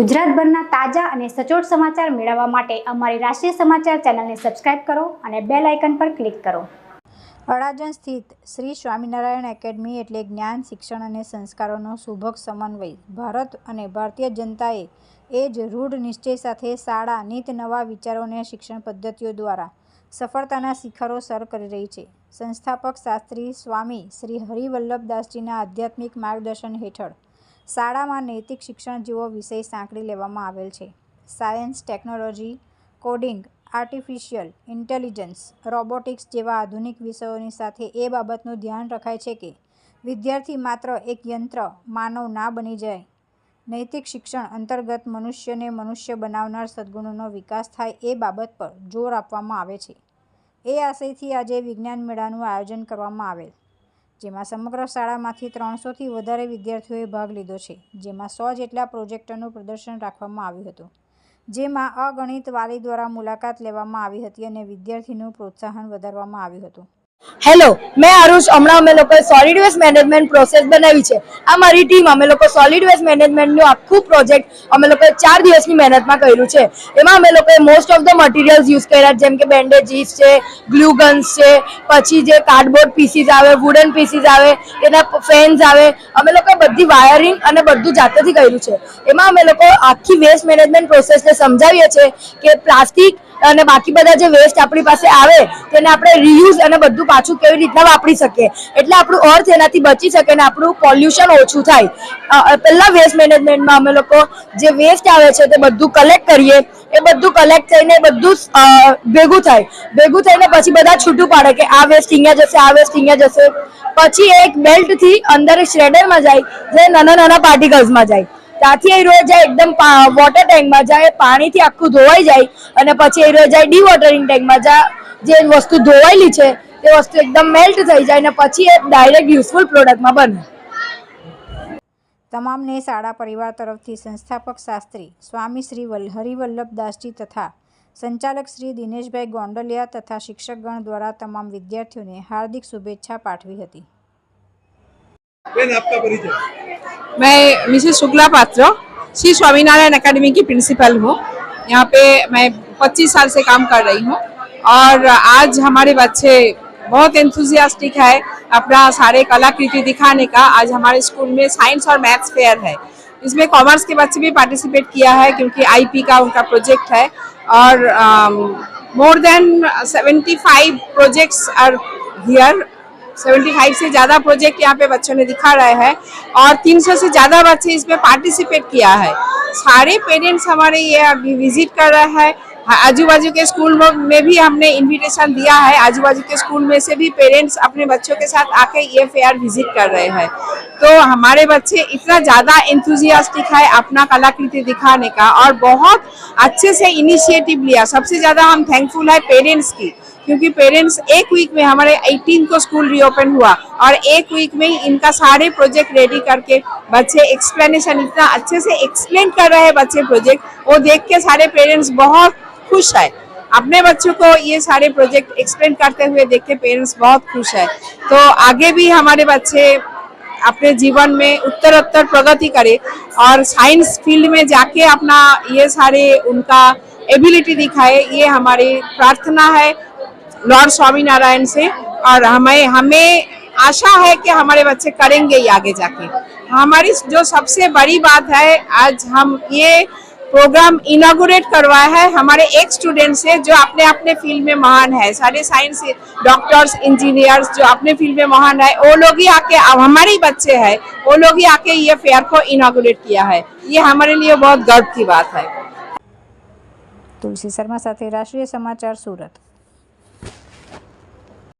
ગુજરાતભરના તાજા અને સચોટ સમાચાર મેળવવા માટે અમારી રાષ્ટ્રીય સમાચાર ચેનલને સબસ્ક્રાઇબ કરો અને બેલ આઇકન પર ક્લિક કરો। અડાજણ સ્થિત શ્રી સ્વામિનારાયણ એકેડમી એટલે જ્ઞાન, શિક્ષણ અને સંસ્કારોનો સુભગ સમન્વય। ભારત અને ભારતીય જનતાએ એ જ રૂઢ નિશ્ચય સાથે શાળા નીત નવા વિચારોને શિક્ષણ પદ્ધતિઓ દ્વારા સફળતાના શિખરો સર કરી રહી છે। સંસ્થાપક શાસ્ત્રી સ્વામી શ્રી હરિવલ્લભદાસજીના આધ્યાત્મિક માર્ગદર્શન હેઠળ શાળામાં નૈતિક શિક્ષણ જેવો વિષય સાંકળી લેવામાં આવેલ છે। Science, technology, coding, artificial intelligence, robotics જેવા આધુનિક વિષયોની સાથે એ બાબતનું ધ્યાન રખાય છે કે વિદ્યાર્થી માત્ર એક યંત્ર માનવ ના બની જાય। નૈતિક શિક્ષણ અંતર્ગત મનુષ્યને મનુષ્ય બનાવનાર સદ્ગુણોનો વિકાસ થાય એ બાબત પર જોર આપવામાં આવે છે। એ આશયથી આજે વિજ્ઞાન મેળાનું આયોજન કરવામાં આવેલ, જેમાં સમગ્ર શાળામાંથી 300થી વધારે વિદ્યાર્થીઓએ ભાગ લીધો છે। જેમાં 100 જેટલા પ્રોજેક્ટરનું પ્રદર્શન રાખવામાં આવ્યું હતું, જેમાં અગણિત વાલી દ્વારા મુલાકાત લેવામાં આવી હતી અને વિદ્યાર્થીનું પ્રોત્સાહન વધારવામાં આવ્યું હતું। હેલો, मैं आरुष। हमણાં અમે લોકોએ સોલિડ વેસ્ટ મેનેજમેન્ટ પ્રોસેસ બનાવી છે। આ મારી ટીમ અમે લોકો સોલિડ વેસ્ટ મેનેજમેન્ટનું આખું પ્રોજેક્ટ અમે લોકોએ 4 દિવસની મહેનતમાં કર્યું છે। એમાં અમે લોકોએ most of the materials use કર્યા, જેમ કે બેન્ડેજીસ છે, ગ્લુ ગન્સ છે, પછી જે કાર્ડબોર્ડ પીસીસ આવે, વુડન પીસીસ આવે, એના ફેન્સ આવે, અમે લોકોએ બધી વાયરિંગ અને બધું જાતેથી કર્યું છે। એમાં અમે લોકો આખી વેસ્ટ મેનેજમેન્ટ પ્રોસેસને સમજાવીએ છીએ કે પ્લાસ્ટિક અને બાકી બધા જે વેસ્ટ આપણી પાસે આવે તેને આપણે રીયુઝ અને બધું પાછું કેવી રીતના વાપરી શકીએ, એટલે આપણું અર્થ એનાથી બચી શકે અને આપણું પોલ્યુશન ઓછું થાય। પહેલા વેસ્ટ મેનેજમેન્ટમાં અમે લોકો જે વેસ્ટ આવે છે તે બધું કલેક્ટ કરીએ। એ બધું કલેક્ટ થઈને બધું ભેગું થઈને પછી બધા છૂટું પાડે કે આ વેસ્ટ અહીંયા જશે, આ વેસ્ટ અહીંયા જશે। પછી એક બેલ્ટથી અંદર શ્રેડરમાં જાય, જે નાના નાના પાર્ટિકલ્સમાં જાય, ત્યાંથી એ રોજ જાય એકદમ વોટર ટેન્કમાં જાય, પાણીથી આખું ધોવાઈ જાય અને પછી એ રોજ જાય ડી વોટરિંગ ટેન્કમાં જાય। જે વસ્તુ ધોવાયેલી છે તે વસ્તુ એકદમ મેલ્ટ થઈ જાય અને પછી એ ડાયરેક્ટ યુઝફુલ પ્રોડક્ટમાં બને। તમામને શાળા પરિવાર તરફથી સંસ્થાપક શાસ્ત્રી સ્વામી શ્રી હરિવલ્લભદાસજી તથા સંચાલક શ્રી દિનેશભાઈ ગોંડલિયા તથા શિક્ષકગણ દ્વારા તમામ વિદ્યાર્થીઓને હાર્दिक शुभेच्छा पाठवी હતી। आपका परिचय? मैं मिसेस शुक्ला पात्र श्री स्वामीनारायण एकेडमी की प्रिंसिपल हूँ। यहाँ पे मैं 25 साल से काम कर रही हूँ और आज हमारे बच्चे बहुत एंथुजियास्टिक है अपना सारे कलाकृति दिखाने का। आज हमारे स्कूल में साइंस और मैथ्स फेयर है, इसमें कॉमर्स के बच्चे भी पार्टिसिपेट किया है क्योंकि आईपी का उनका प्रोजेक्ट है और more than 75 projects are here. 75 से ज़्यादा प्रोजेक्ट यहाँ पे बच्चों ने दिखा रहे हैं और 300 से ज़्यादा बच्चे इसमें पार्टिसिपेट किया है। सारे पेरेंट्स हमारे ये अभी विजिट कर रहे हैं। आजू बाजू के स्कूल में भी हमने इनविटेशन दिया है, आजू बाजू के स्कूल में से भी पेरेंट्स अपने बच्चों के साथ आके ये फेयर विजिट कर रहे हैं। तो हमारे बच्चे इतना ज़्यादा एंथुजियास्टिक है अपना कलाकृति दिखाने का और बहुत अच्छे से इनिशिएटिव लिया। सबसे ज़्यादा हम थैंकफुल है पेरेंट्स की, क्योंकि पेरेंट्स एक वीक में, हमारे 18 को स्कूल रीओपन हुआ और एक वीक में ही इनका सारे प्रोजेक्ट रेडी करके बच्चे एक्सप्लेनेशन इतना अच्छे से एक्सप्लेन कर रहे हैं बच्चे प्रोजेक्ट, वो देख के सारे पेरेंट्स बहुत खुश है। अपने बच्चों को ये सारे प्रोजेक्ट एक्सप्लेन करते हुए देख के पेरेंट्स बहुत खुश है। तो आगे भी हमारे बच्चे अपने जीवन में उत्तरोत्तर प्रगति करे और साइंस फील्ड में जाके अपना ये सारे उनका एबिलिटी दिखाए, ये हमारी प्रार्थना है लॉर्ड स्वामीनारायण से। और हमें आशा है कि हमारे बच्चे करेंगे ही आगे जाके। हमारी जो सबसे बड़ी बात है, आज हम ये प्रोग्राम इनॉग्रेट करवाया है हमारे एक स्टूडेंट से जो अपने अपने फील्ड में महान है। सारे साइंस डॉक्टर्स, इंजीनियर्स जो अपने फील्ड में महान है, वो लोग ही आके, अब हमारे बच्चे हैं, वो लोग ही आके ये फेयर को इनॉग्रेट किया है। ये हमारे लिए बहुत गर्व की बात है। तुलसी शर्मा साथे राष्ट्रीय समाचार, सूरत।